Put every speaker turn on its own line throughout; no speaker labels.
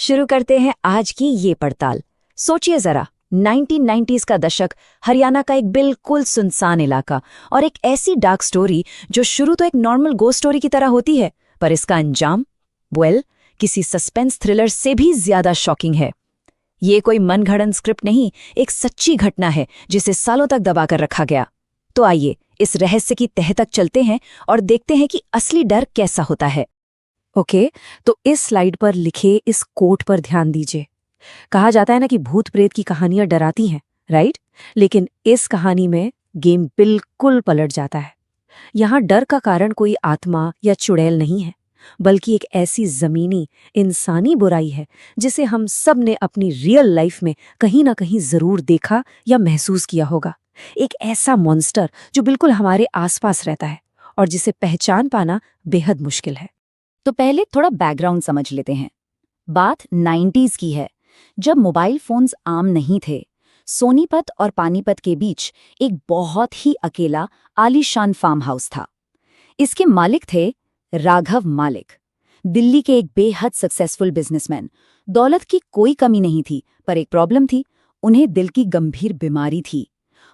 शुरू करते हैं आज की ये पड़ताल। सोचिए जरा, 1990s का दशक, हरियाणा का एक बिल्कुल सुनसान इलाका और एक ऐसी डार्क स्टोरी जो शुरू तो एक नॉर्मल गोस्ट स्टोरी की तरह होती है, पर इसका अंजाम किसी सस्पेंस थ्रिलर से भी ज्यादा शॉकिंग है। ये कोई मनगढ़ंत स्क्रिप्ट नहीं, एक सच्ची घटना है जिसे सालों तक दबाकर रखा गया। तो आइए इस रहस्य की तह तक चलते हैं और देखते हैं कि असली डर कैसा होता है। ओके, तो इस स्लाइड पर लिखे इस कोट पर ध्यान दीजिए। कहा जाता है ना कि भूत प्रेत की कहानियां डराती हैं, राइट? लेकिन इस कहानी में गेम बिल्कुल पलट जाता है। यहाँ डर का कारण कोई आत्मा या चुड़ैल नहीं है, बल्कि एक ऐसी जमीनी इंसानी बुराई है जिसे हम सब ने अपनी रियल लाइफ में कहीं ना कहीं जरूर देखा या महसूस किया होगा। एक ऐसा मॉन्स्टर जो बिल्कुल हमारे आसपास रहता है और जिसे पहचान पाना बेहद मुश्किल है।
तो पहले थोड़ा बैकग्राउंड समझ लेते हैं। बात 90s की है, जब मोबाइल फोन्स आम नहीं थे। सोनीपत और पानीपत के बीच एक बहुत ही अकेला आलीशान फार्म हाउस था। इसके मालिक थे राघव मालिक, दिल्ली के एक बेहद सक्सेसफुल बिजनेसमैन। दौलत की कोई कमी नहीं थी, पर एक प्रॉब्लम थी, उन्हें दिल की गंभीर बीमारी थी।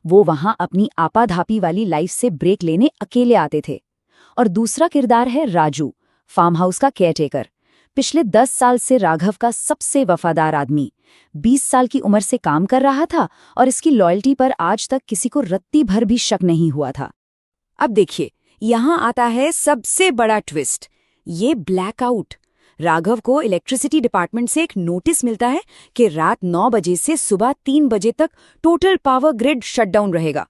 वो वहां अपनी आपाधापी वाली लाइफ से ब्रेक लेने अकेले आते थे। और दूसरा किरदार है राजू, फार्म हाउस का केयरटेकर। पिछले 10 साल से राघव का सबसे वफादार आदमी, 20 साल की उम्र से काम कर रहा था और इसकी लॉयल्टी पर आज तक किसी को रत्ती भर भी शक नहीं हुआ था।
अब देखिए, यहाँ आता है सबसे बड़ा ट्विस्ट, ये ब्लैकआउट। राघव को इलेक्ट्रिसिटी डिपार्टमेंट से एक नोटिस मिलता है कि रात 9 बजे से सुबह 3 बजे तक टोटल पावर ग्रिड शटडाउन रहेगा।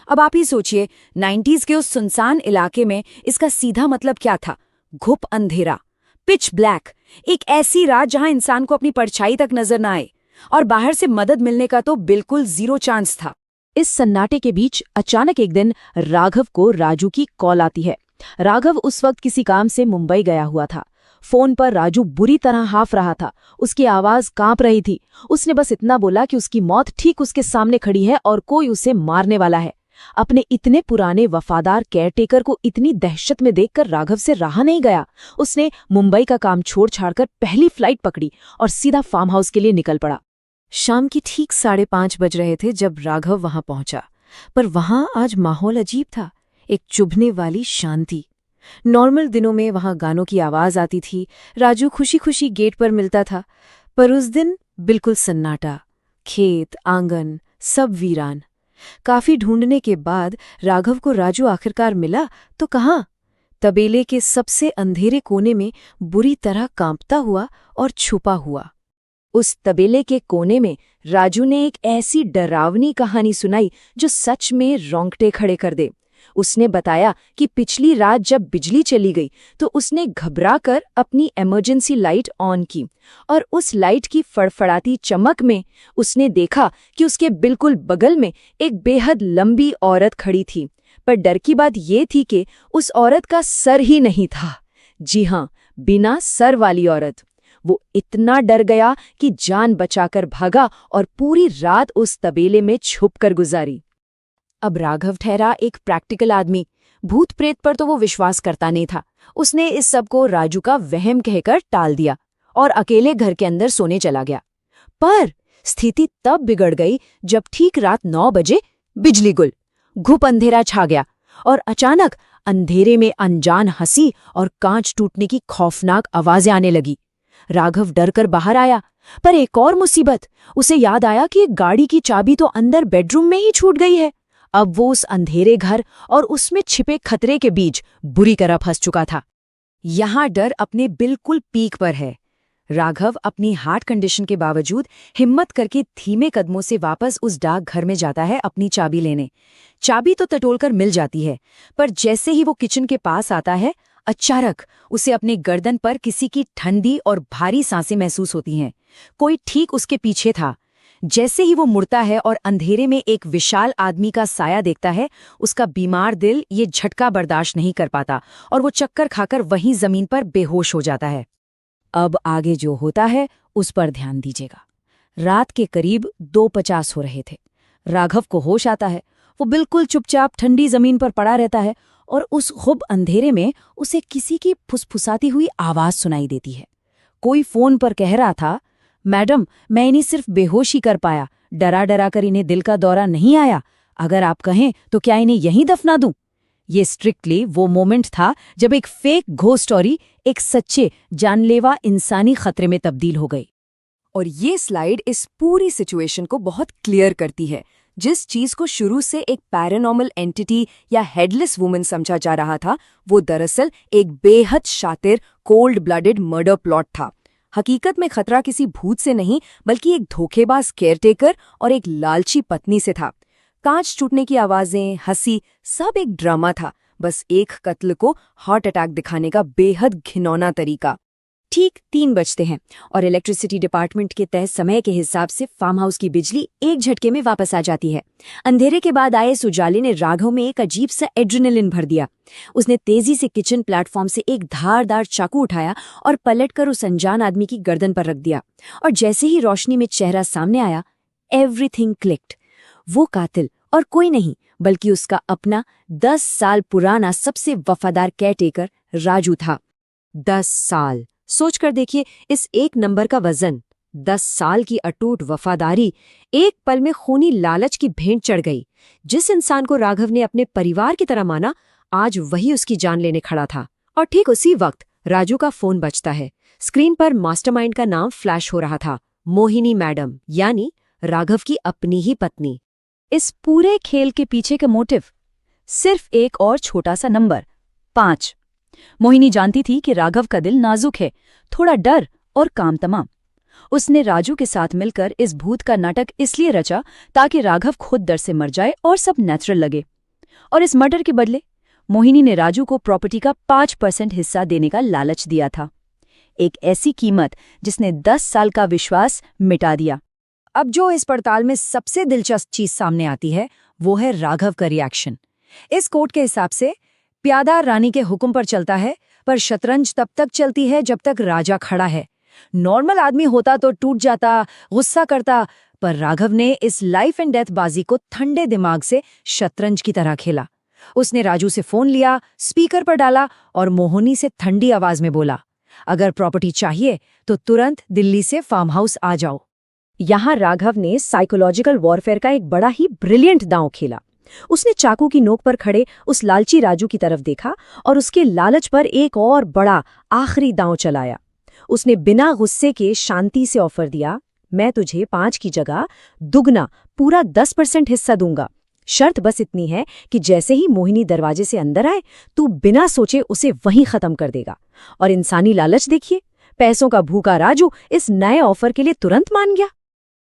अब आप ही सोचिए, 90s के उस सुनसान इलाके में इसका सीधा मतलब क्या था? घुप अंधेरा, पिच ब्लैक, एक ऐसी रात जहां इंसान को अपनी परछाई तक नजर न आए और बाहर से मदद मिलने का तो बिल्कुल जीरो चांस था। इस सन्नाटे के बीच अचानक एक दिन राघव को राजू की कॉल आती है। राघव उस वक्त किसी काम से मुंबई गया हुआ था। फोन पर राजू बुरी तरह हाफ रहा था, उसकी आवाज कांप रही थी। उसने बस इतना बोला कि उसकी मौत ठीक उसके सामने खड़ी है और कोई उसे मारने वाला है। अपने इतने पुराने वफादार केयरटेकर को इतनी दहशत में देखकर राघव से रहा नहीं गया। उसने मुंबई का काम छोड़ छाड़कर पहली फ्लाइट पकड़ी और सीधा फार्म हाउस के लिए निकल पड़ा। शाम की ठीक 5:30 बज रहे थे जब राघव वहां पहुंचा, पर वहां आज माहौल अजीब था, एक चुभने वाली शांति। नॉर्मल दिनों में वहां गानों की आवाज आती थी, राजू खुशी खुशी गेट पर मिलता था, पर उस दिन बिल्कुल सन्नाटा, खेत आंगन सब वीरान। काफी ढूंढने के बाद राघव को राजू आखिरकार मिला, तो कहाँ? तबेले के सबसे अंधेरे कोने में, बुरी तरह कांपता हुआ और छुपा हुआ। उस तबेले के कोने में राजू ने एक ऐसी डरावनी कहानी सुनाई जो सच में रोंगटे खड़े कर दे। उसने बताया कि पिछली रात जब बिजली चली गई तो उसने घबराकर अपनी इमरजेंसी लाइट ऑन की और उस लाइट की फड़फड़ाती चमक में उसने देखा कि उसके बिल्कुल बगल में एक बेहद लंबी औरत खड़ी थी। पर डर की बात ये थी कि उस औरत का सर ही नहीं था। जी हाँ, बिना सर वाली औरत। वो इतना डर गया कि जान बचाकर भागा और पूरी रात उस तबेले में छुपकर गुजारी। अब राघव ठहरा एक प्रैक्टिकल आदमी। भूत प्रेत पर तो वो विश्वास करता नहीं था। उसने इस सब को राजू का वहम कहकर टाल दिया और अकेले घर के अंदर सोने चला गया। पर स्थिति तब बिगड़ गई जब ठीक रात 9 बजे बिजली गुल, घुप अंधेरा छा गया और अचानक अंधेरे में अनजान हंसी और कांच टूटने की खौफनाक आवाजें आने लगी। राघव डर कर बाहर आया, पर एक और मुसीबत। उसे याद आया कि गाड़ी की चाबी तो अंदर बेडरूम में ही छूट गई है। अब वो उस अंधेरे घर और उसमें छिपे खतरे के बीच बुरी तरह फंस चुका था। यहाँ डर अपने बिल्कुल पीक पर है। राघव अपनी हार्ट कंडीशन के बावजूद हिम्मत करके धीमे कदमों से वापस उस डाक घर में जाता है अपनी चाबी लेने। चाबी तो टटोलकर मिल जाती है, पर जैसे ही वो किचन के पास आता है, अचानक उसे अपने गर्दन पर किसी की ठंडी और भारी सांसें महसूस होती हैं। कोई ठीक उसके पीछे था। जैसे ही वो मुड़ता है और अंधेरे में एक विशाल आदमी का साया देखता है, उसका बीमार दिल ये झटका बर्दाश्त नहीं कर पाता और वो चक्कर खाकर वहीं जमीन पर बेहोश हो जाता है। अब आगे जो होता है उस पर ध्यान दीजिएगा। रात के करीब 2:50 हो रहे थे। राघव को होश आता है। वो बिल्कुल चुपचाप ठंडी जमीन पर पड़ा रहता है और उस खूब अंधेरे में उसे किसी की फुसफुसाती हुई आवाज सुनाई देती है। कोई फोन पर कह रहा था,
मैडम, मैं इन्हें सिर्फ बेहोश ही कर पाया, डरा डरा कर इन्हें दिल का दौरा नहीं आया। अगर आप कहें तो क्या इन्हें यहीं दफना दूं? ये स्ट्रिक्टली वो मोमेंट था जब एक फेक घोस्ट स्टोरी एक सच्चे जानलेवा इंसानी खतरे में तब्दील हो गई।
और ये स्लाइड इस पूरी सिचुएशन को बहुत क्लियर करती है। जिस चीज को शुरू से एक पैरानॉर्मल एंटिटी या हेडलेस वुमन समझा जा रहा था, वो दरअसल एक बेहद शातिर कोल्ड ब्लडेड मर्डर प्लॉट था। हकीकत में खतरा किसी भूत से नहीं, बल्कि एक धोखेबाज केयरटेकर और एक लालची पत्नी से था। कांच टूटने की आवाजें, हंसी, सब एक ड्रामा था, बस एक कत्ल को हार्ट अटैक दिखाने का बेहद घिनौना तरीका। ठीक 3 बजते हैं और इलेक्ट्रिसिटी डिपार्टमेंट के तय समय के हिसाब से फार्म हाउस की बिजली एक झटके में वापस आ जाती है। अंधेरे के बाद आए इस उजाले ने राघव में एक अजीब सा एड्रेनलिन भर दिया। उसने तेजी से किचन प्लेटफॉर्म से एक धारदार चाकू उठाया और पलटकर उस अनजान आदमी की गर्दन पर रख दिया। और जैसे ही रोशनी में चेहरा सामने आया, एवरीथिंग क्लिक्ड। वो कातिल और कोई नहीं बल्कि उसका अपना 10 साल पुराना सबसे वफादार केयरटेकर राजू था। 10 साल, सोचकर देखिए इस एक नंबर का वजन। 10 साल की अटूट वफादारी एक पल में खूनी लालच की भेंट चढ़ गई। जिस इंसान को राघव ने अपने परिवार की तरह माना, आज वही उसकी जान लेने खड़ा था। और ठीक उसी वक्त राजू का फोन बजता है। स्क्रीन पर मास्टरमाइंड का नाम फ्लैश हो रहा था, मोहिनी मैडम, यानी राघव की अपनी ही पत्नी। इस पूरे खेल के पीछे का मोटिव सिर्फ एक और छोटा सा नंबर, 5। मोहिनी जानती थी कि राघव का दिल नाजुक है, थोड़ा डर और काम तमाम। उसने राजू के साथ मिलकर इस भूत का नाटक इसलिए रचा ताकि राघव खुद डर से मर जाए और सब नेचुरल लगे। और इस मर्डर के बदले मोहिनी ने राजू को प्रॉपर्टी का 5% हिस्सा देने का लालच दिया था। एक ऐसी कीमत जिसने 10 साल का विश्वास मिटा दिया। अब जो इस पड़ताल में सबसे दिलचस्प चीज सामने आती है, वो है राघव का रिएक्शन। इस कोर्ट के हिसाब से प्यादा रानी के हुक्म पर चलता है, पर शतरंज तब तक चलती है जब तक राजा खड़ा है। नॉर्मल आदमी होता तो टूट जाता, गुस्सा करता, पर राघव ने इस लाइफ एंड डेथ बाजी को ठंडे दिमाग से शतरंज की तरह खेला। उसने राजू से फोन लिया, स्पीकर पर डाला और मोहिनी से ठंडी आवाज में बोला, अगर प्रॉपर्टी चाहिए तो तुरंत दिल्ली से फार्म हाउस आ जाओ। यहां राघव ने साइकोलॉजिकल वॉरफेयर का एक बड़ा ही ब्रिलियंट दांव खेला। उसने चाकू की नोक पर खड़े उस लालची राजू की तरफ देखा और उसके लालच पर एक और बड़ा आखिरी दांव चलाया। उसने बिना गुस्से के शांति से ऑफर दिया, मैं तुझे 5 की जगह दुगना पूरा 10% हिस्सा दूंगा। शर्त बस इतनी है कि जैसे ही मोहिनी दरवाजे से अंदर आए, तू बिना सोचे उसे वहीं खत्म कर देगा। और इंसानी लालच देखिए, पैसों का भूखा राजू इस नए ऑफर के लिए तुरंत मान गया।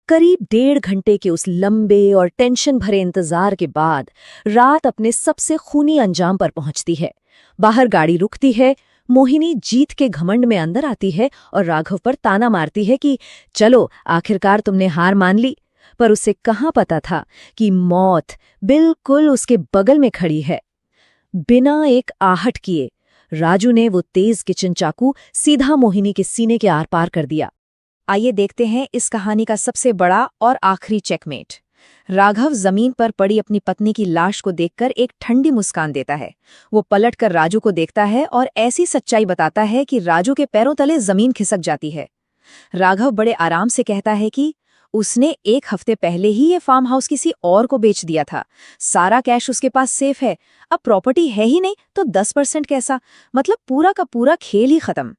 करीब 1.5 घंटे के उस लंबे और टेंशन भरे इंतजार के बाद रात अपने सबसे खूनी अंजाम पर पहुंचती है। बाहर गाड़ी रुकती है, मोहिनी जीत के घमंड में अंदर आती है और राघव पर ताना मारती है कि चलो आखिरकार तुमने हार मान ली। पर उसे कहाँ पता था कि मौत बिल्कुल उसके बगल में खड़ी है। बिना एक आहट किए राजू ने वो तेज किचन चाकू सीधा मोहिनी के सीने के आर पार कर दिया। आइए देखते हैं इस कहानी का सबसे बड़ा और आखिरी चेकमेट। राघव जमीन पर पड़ी अपनी पत्नी की लाश को देखकर एक ठंडी मुस्कान देता है। वो पलटकर राजू को देखता है और ऐसी सच्चाई बताता है कि राजू के पैरों तले जमीन खिसक जाती है। राघव बड़े आराम से कहता है कि उसने 1 हफ्ते पहले ही ये फार्म हाउस किसी और को बेच दिया था। सारा कैश उसके पास सेफ है। अब प्रॉपर्टी है ही नहीं तो 10% कैसा, मतलब पूरा का पूरा खेल ही खत्म।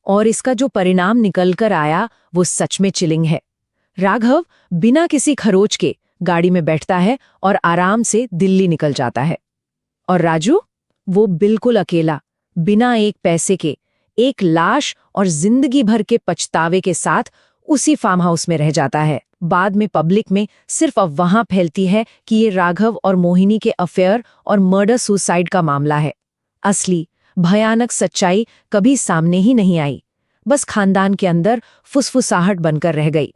और इसका जो परिणाम निकलकर आया वो सच में चिलिंग है। राघव बिना किसी खरोच के गाड़ी में बैठता है और आराम से दिल्ली निकल जाता है। और राजू, वो बिल्कुल अकेला, बिना एक पैसे के, एक लाश और जिंदगी भर के पछतावे के साथ उसी फार्म हाउस में रह जाता है। बाद में पब्लिक में सिर्फ अफवाह फैलती है कि ये राघव और मोहिनी के अफेयर और मर्डर सुसाइड का मामला है। असली भयानक सच्चाई कभी सामने ही नहीं आई, बस खानदान के अंदर फुसफुसाहट बनकर रह गई।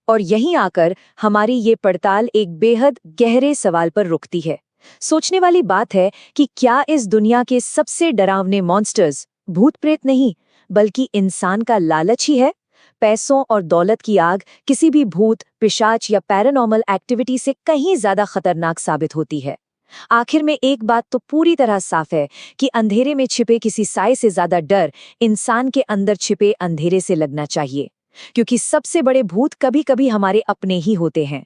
और यहीं आकर हमारी ये पड़ताल एक बेहद गहरे सवाल पर रुकती है। सोचने वाली बात है कि क्या इस दुनिया के सबसे डरावने मॉन्स्टर्स भूत प्रेत नहीं, बल्कि इंसान का लालच ही है? पैसों और दौलत की आग किसी भी भूत, पिशाच या पैरानॉर्मल एक्टिविटी से कहीं ज्यादा खतरनाक साबित होती है। आखिर में एक बात तो पूरी तरह साफ है कि अंधेरे में छिपे किसी साए से ज्यादा डर इंसान के अंदर छिपे अंधेरे से लगना चाहिए।
क्योंकि सबसे बड़े भूत कभी-कभी हमारे अपने ही होते हैं।